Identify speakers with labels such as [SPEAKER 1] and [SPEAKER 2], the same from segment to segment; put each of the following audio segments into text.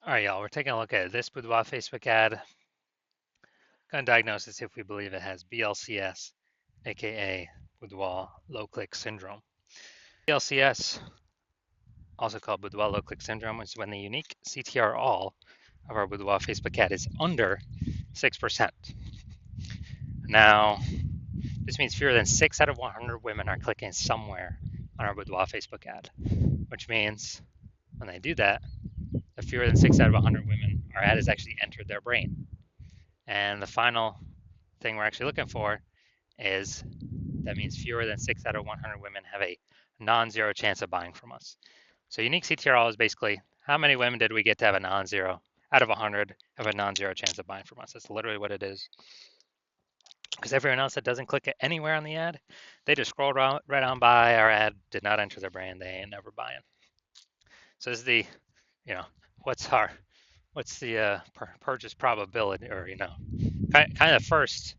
[SPEAKER 1] All right, y'all, we're taking a look at this Boudoir Facebook ad. Going to diagnose this if we believe it has BLCS, aka Boudoir low click syndrome. BLCS, also called Boudoir low click syndrome, is when the unique CTR all of our Boudoir Facebook ad is under 6%. Now, this means fewer than 6 out of 100 women are clicking somewhere on our Boudoir Facebook ad, which means when they do that, the fewer than 6 out of 100 women, our ad has actually entered their brain. And the final thing we're actually looking for is that means fewer than 6 out of 100 women have a non-zero chance of buying from us. So unique CTRL is basically how many women did we get to have a non-zero out of 100 have a non-zero chance of buying from us. That's literally what it is. Because everyone else that doesn't click anywhere on the ad, they just scroll right on by. Our ad did not enter their brain. They ain't never buying. So this is the, you know, what's the purchase probability, or kind of first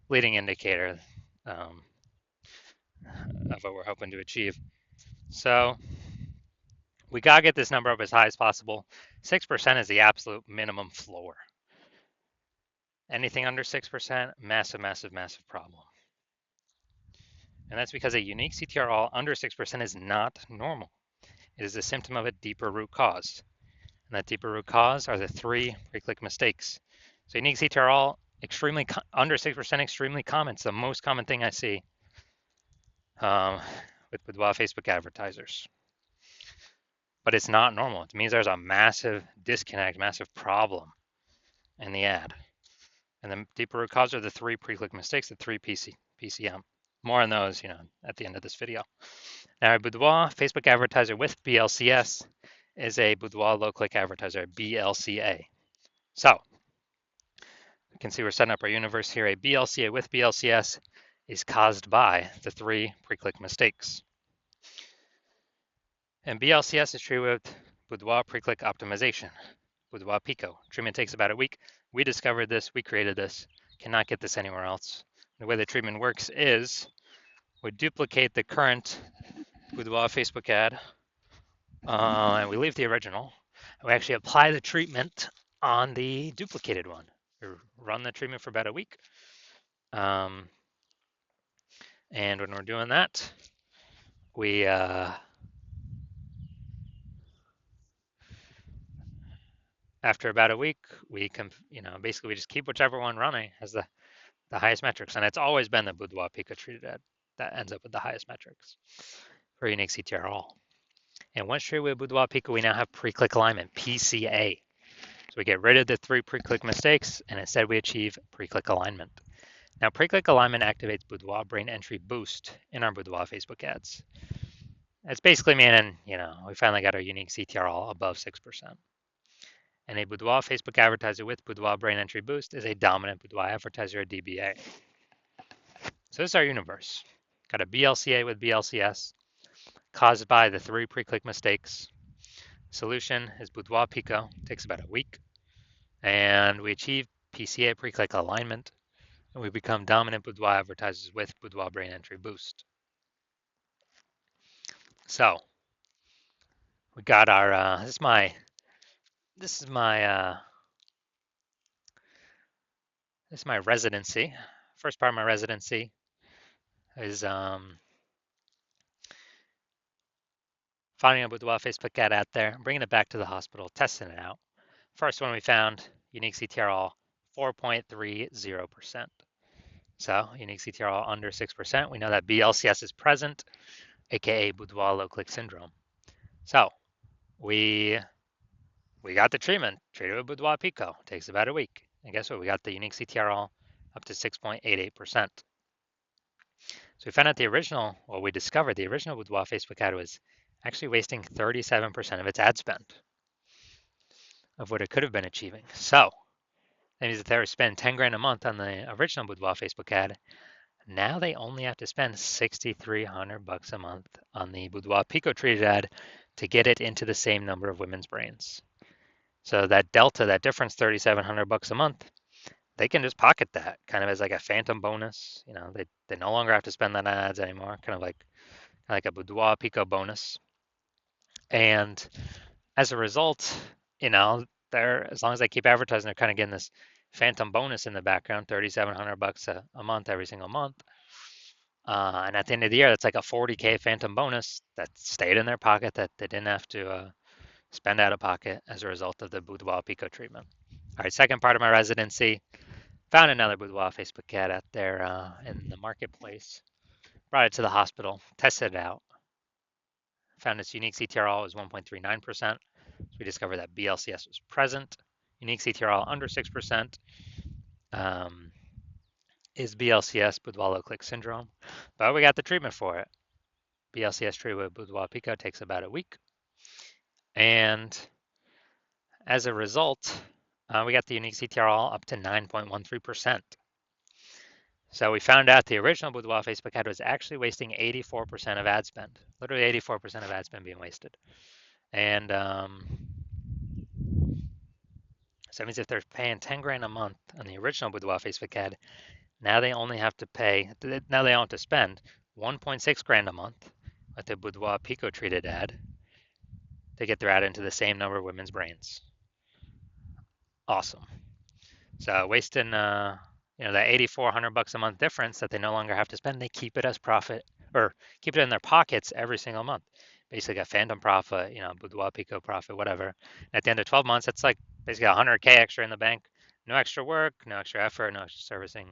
[SPEAKER 1] leading indicator um, of what we're hoping to achieve. So we gotta get this number up as high as possible. 6% is the absolute minimum floor. Anything under 6%, massive, massive, massive problem. And that's because a unique CTR under 6% is not normal. It is a symptom of a deeper root cause. And that deeper root cause are the 3 pre-click mistakes. So unique CTR extremely under 6%, extremely common. It's the most common thing I see with Boudoir Facebook advertisers. But it's not normal. It means there's a massive disconnect, massive problem in the ad. And the deeper root cause are the 3 pre-click mistakes, the 3 PCM. More on those, at the end of this video. Now, a Boudoir Facebook advertiser with BLCS is a Boudoir low-click advertiser, BLCA. So, you can see we're setting up our universe here. A BLCA with BLCS is caused by the 3 pre-click mistakes. And BLCS is treated with Boudoir pre-click optimization, Boudoir Pico. Treatment takes about a week. We discovered this, we created this, cannot get this anywhere else. The way the treatment works is we duplicate the current Boudoir Facebook ad, and we leave the original. And we actually apply the treatment on the duplicated one. We run the treatment for about a week. And when we're doing that, we after about a week, we basically we just keep whichever one running as the highest metrics, and it's always been the Boudoir Pico treated ad that ends up with the highest metrics for unique CTR all. And once treated with Boudoir Pico, we now have pre-click alignment, PCA. So we get rid of the 3 pre-click mistakes, and instead we achieve pre-click alignment. Now, pre-click alignment activates Boudoir brain entry boost in our Boudoir Facebook ads. It's basically meaning, we finally got our unique CTR all above 6%. And a Boudoir Facebook advertiser with Boudoir brain entry boost is a dominant Boudoir advertiser, a DBA. So this is our universe. Got a BLCA with BLCS, caused by the 3 pre-click mistakes. Solution is Boudoir Pico, takes about a week. And we achieve PCA pre-click alignment, and we become dominant Boudoir advertisers with Boudoir brain entry boost. So we got our this is my residency. First part of my residency is finding a Boudoir Facebook ad out there, bringing it back to the hospital, testing it out. First one we found, unique CTR all 4.30%. So unique CTR all under 6%. We know that BLCS is present, aka Boudoir low click syndrome. So we got the treatment, treated with Boudoir Pico. Takes about a week. And guess what? We got the unique CTR all up to 6.88%. So we found out we discovered the original Boudoir Facebook ad was actually wasting 37% of its ad spend of what it could have been achieving. So that means that they were spending 10 grand a month on the original Boudoir Facebook ad. Now they only have to spend $6,300 a month on the Boudoir Pico treated ad to get it into the same number of women's brains. So that delta, that difference, $3,700 a month, they can just pocket that kind of as like a phantom bonus. They no longer have to spend that on ads anymore, kind of like a Boudoir Pico bonus. And as a result, they're, as long as they keep advertising, they're kind of getting this phantom bonus in the background, $3,700 a month every single month. And at the end of the year, that's like a 40K phantom bonus that stayed in their pocket that they didn't have to spend out of pocket as a result of the Boudoir Pico treatment. All right, second part of my residency, found another Boudoir Facebook ad out there in the marketplace, brought it to the hospital, tested it out, found its unique CTRL was 1.39%. So we discovered that BLCS was present. Unique CTRL under 6% is BLCS, Boudoir-Click syndrome, but we got the treatment for it. BLCS treatment with Boudoir Pico takes about a week. And as a result, we got the unique CTRL up to 9.13%. So we found out the original Boudoir Facebook ad was actually wasting 84% of ad spend, literally 84% of ad spend being wasted. And so that means if they're paying 10 grand a month on the original Boudoir Facebook ad, now they only have to pay, now they don't have to spend 1.6 grand a month with the Boudoir Pico treated ad to get their ad into the same number of women's brains. Awesome. So wasting, that $8,400 a month difference that they no longer have to spend, they keep it as profit or keep it in their pockets every single month. Basically a phantom profit, Boudoir Pico profit, whatever. And at the end of 12 months, it's like basically 100K extra in the bank. No extra work, no extra effort, no extra servicing,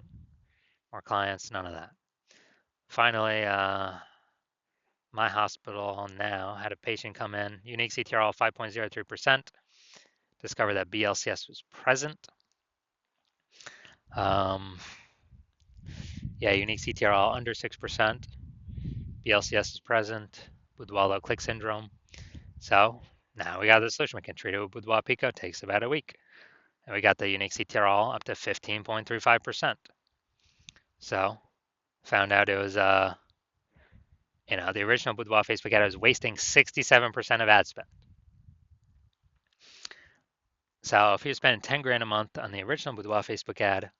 [SPEAKER 1] more clients, none of that. Finally, my hospital now had a patient come in, unique CTRL 5.03%, discovered that BLCS was present. Unique CTRL under 6%, BLCS is present, Boudoir-Click syndrome. So now we got the solution. We can treat it with Boudoir Pico. It takes about a week. And we got the unique CTRL up to 15.35%. So found out it was, the original Boudoir Facebook ad was wasting 67% of ad spend. So if he was spending 10 grand a month on the original Boudoir Facebook ad,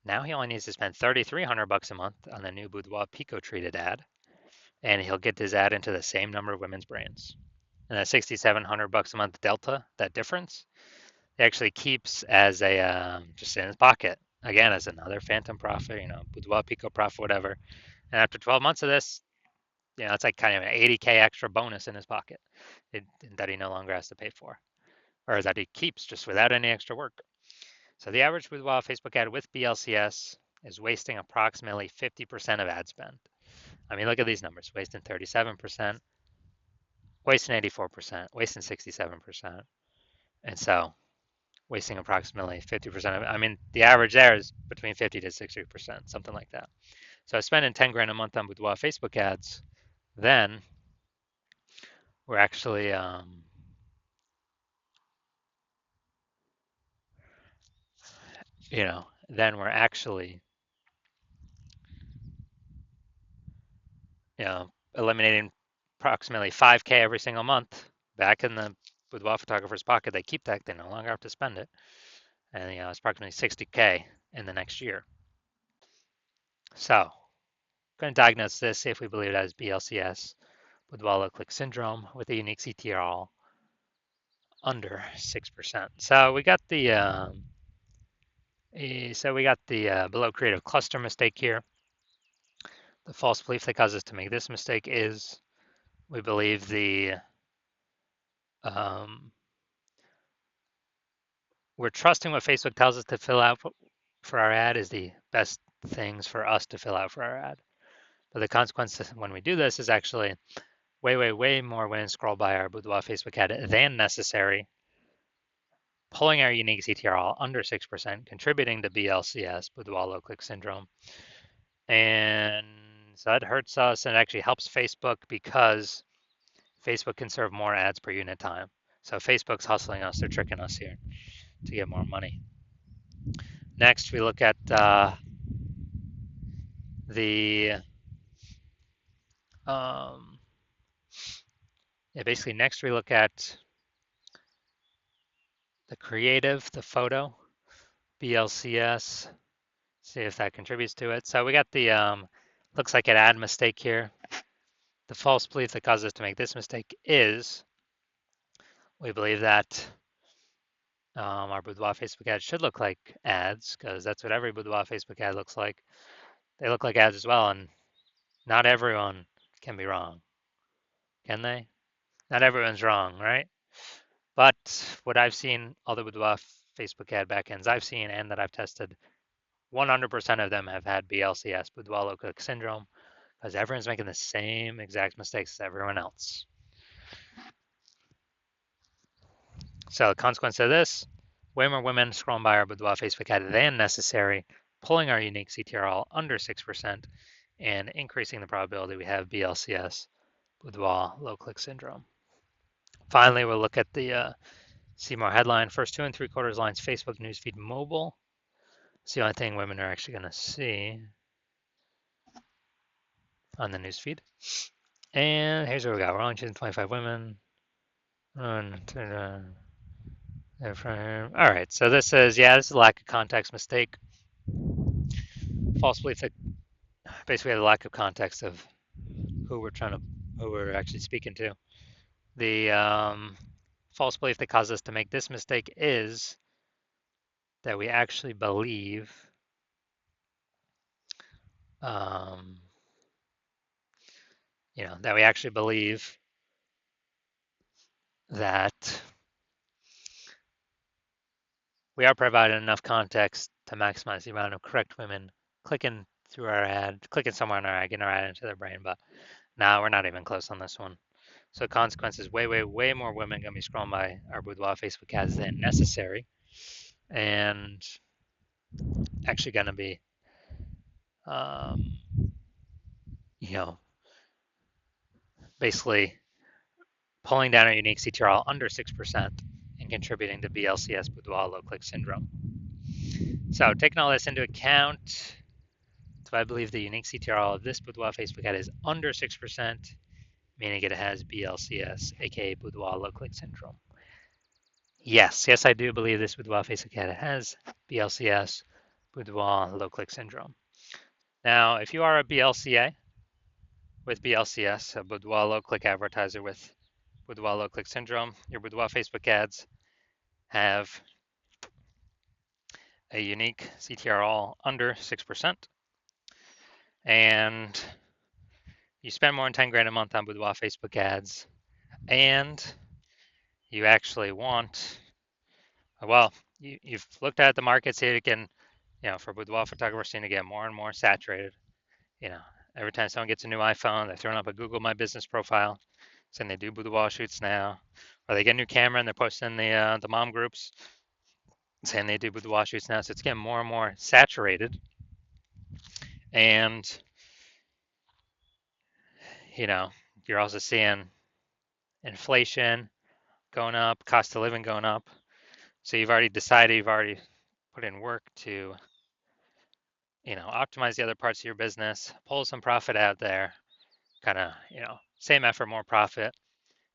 [SPEAKER 1] now he only needs to spend $3,300 a month on the new Boudoir Pico treated ad, and he'll get his ad into the same number of women's brains. And that $6,700 a month delta, that difference, he actually keeps as a just in his pocket. Again, as another phantom profit, Boudoir Pico profit, whatever. And after 12 months of this, it's like kind of an 80K extra bonus in his pocket that he no longer has to pay for, or that he keeps just without any extra work. So the average Boudoir Facebook ad with BLCS is wasting approximately 50% of ad spend. I mean, look at these numbers, wasting 37%, wasting 84%, wasting 67%. And so wasting approximately 50% of it. I mean, the average there is between 50 to 60%, something like that. So spending 10 grand a month on Boudoir Facebook ads, then we're actually, then we're actually, eliminating approximately 5K every single month back in the Boudoir photographer's pocket. They keep that, they no longer have to spend it. And it's approximately 60K in the next year. So I'm going to diagnose this, see if we believe it as BLCS, Boudoir-Click syndrome with a unique CTRL under 6%. So we got the below creative cluster mistake here. The false belief that causes us to make this mistake is we believe we're trusting what Facebook tells us to fill out for our ad is the best things for us to fill out for our ad. But the consequence when we do this is actually way more women scroll by our Boudoir Facebook ad than necessary, pulling our unique CTRL under 6%, contributing to BLCS, Boudoir-Click syndrome. And so that hurts us and it actually helps Facebook because Facebook can serve more ads per unit time. So Facebook's hustling us, they're tricking us here to get more money. Next, we look at next we look at the creative, the photo, BLCS, see if that contributes to it. So we got the, looks like an ad mistake here. The false belief that causes us to make this mistake is we believe that Our Boudoir Facebook ad should look like ads because that's what every Boudoir Facebook ad looks like. They look like ads as well, and not everyone can be wrong, can they? Not everyone's wrong, right? But what I've seen, all the Boudoir Facebook ad backends I've seen and that I've tested, 100% of them have had BLCS, Boudoir low click syndrome, because everyone's making the same exact mistakes as everyone else. So the consequence of this, way more women scrolling by our Boudoir Facebook ad than necessary, pulling our unique CTRL under 6%, and increasing the probability we have BLCS, Boudoir low click syndrome. Finally, we'll look at the see more headline. First 2 3/4 lines, Facebook newsfeed mobile. It's the only thing women are actually going to see on the newsfeed. And here's what we got. We're only choosing 25 women. All right, so this is, yeah, this is a lack of context mistake. False belief that basically the lack of context of who we're actually speaking to. The false belief that caused us to make this mistake is that we actually believe that we actually believe that we are providing enough context to maximize the amount of correct women clicking through our ad, clicking somewhere in our ad, getting our ad into their brain. But now we're not even close on this one. So consequences, way more women gonna be scrolling by our Boudoir Facebook ads than necessary, and actually gonna be, you know, basically pulling down our unique CTRL under 6% and contributing to BLCS Boudoir low click syndrome. So taking all this into account, so I believe the unique CTRL of this Boudoir Facebook ad is under 6%, meaning it has BLCS, aka Boudoir low click syndrome. Yes, I do believe this Boudoir Facebook ad has BLCS, Boudoir low click syndrome. Now, if you are a BLCA with BLCS, a Boudoir low click advertiser with Boudoir low click syndrome, your Boudoir Facebook ads have a unique CTRL under 6%, and you spend more than 10 grand a month on Boudoir Facebook ads, and you actually want, well, you've looked at the market, see it can, for boudoir photographers, seem to get more and more saturated. Every time someone gets a new iPhone, they're throwing up a Google My Business profile, saying they do boudoir shoots now, or they get a new camera and they're posting the mom groups saying they do boudoir shoots now. So it's getting more and more saturated, and you're also seeing inflation going up, cost of living going up. So you've already decided, you've already put in work to, optimize the other parts of your business, pull some profit out there, kind of, same effort, more profit,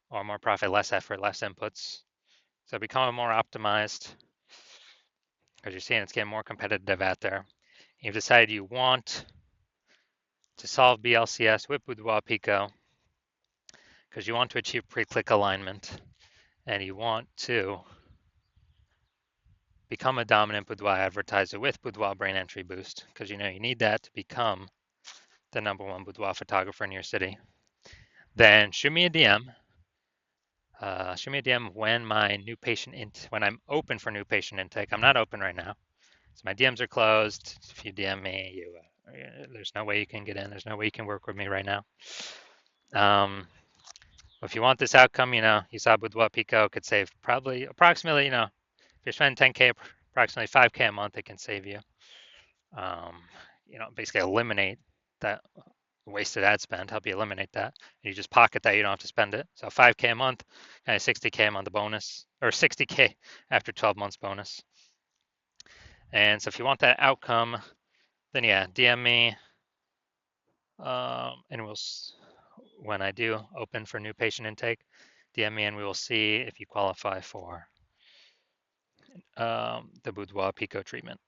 [SPEAKER 1] or more profit, less effort, less inputs. So becoming more optimized because you're seeing it's getting more competitive out there. You've decided you want to solve BLCS with Boudoir Pico because you want to achieve pre-click alignment and you want to become a dominant Boudoir advertiser with Boudoir Brain Entry Boost because you need that to become the #1 boudoir photographer in your city. Then shoot me a DM. Shoot me a DM when I'm open for new patient intake. I'm not open right now, so my DMs are closed. If you DM me, there's no way you can get in. There's no way you can work with me right now. If you want this outcome, you saw Boudoir Pico could save approximately, if you're spending 10K, approximately 5K a month, it can save you. Basically eliminate that wasted ad spend, help you eliminate that. And you just pocket that, you don't have to spend it. So 5K a month, kind of 60K a month bonus, or 60K after 12 months bonus. And so if you want that outcome, then yeah, DM me. And when I do open for new patient intake, DM me and we will see if you qualify for the Boudoir Pico treatment.